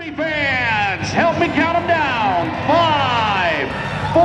Derby fans, help me count them down. 5, 4.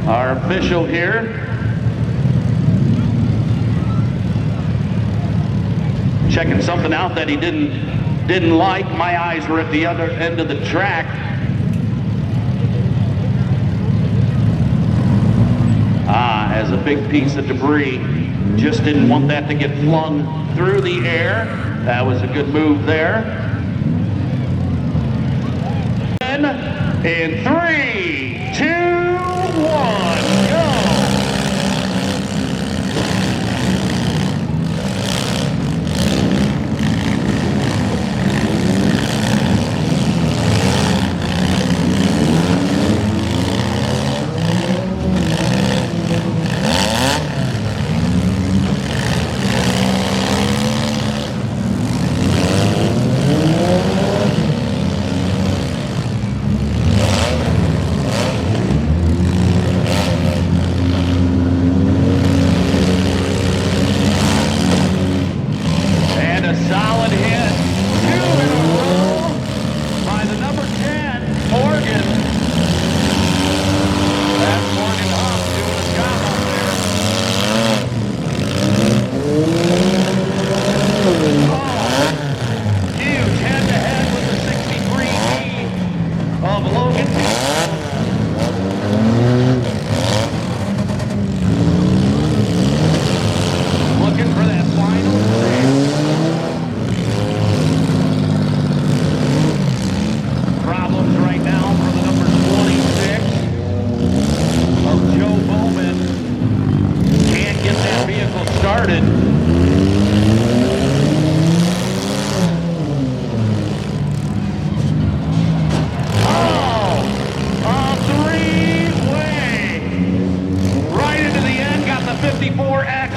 Our official here. Checking something out that he didn't like. My eyes were at the other end of the track. As a big piece of debris. Just didn't want that to get flung through the air. That was a good move there. And in 3, 2, 1, go!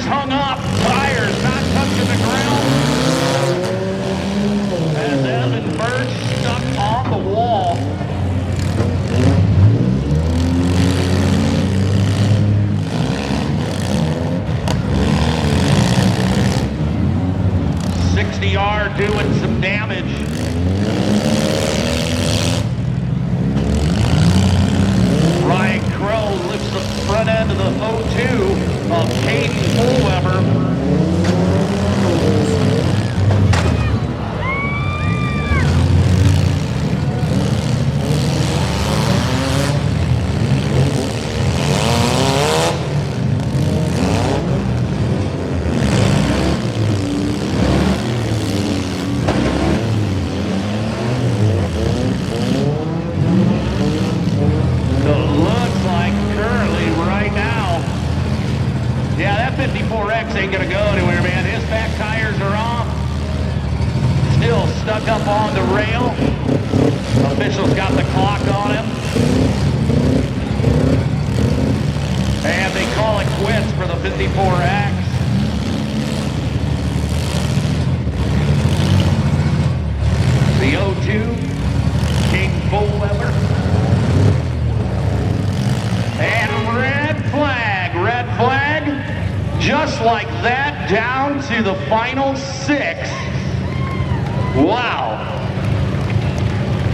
Hung up, tires not touching the ground. As Evan Birch stuck on the wall. $60R doing some damage. Ryan Crow lifts the front end of the 02 of Caden Fullweber. Yeah, that 54X ain't gonna go anywhere, man. His back tires are off. Still stuck up on the rail. Officials got the clock on him. And they call it quits for the 54X. The 02, King Fullweber. And red flag, just like that, down to the final 6. Wow.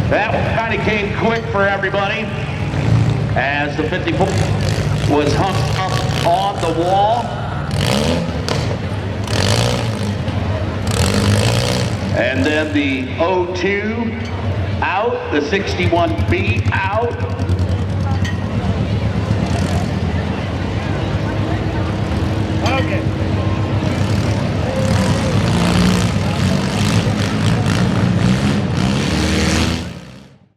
That kind of came quick for everybody as the 54 was hung up on the wall. And then the 02 out, the 61B out.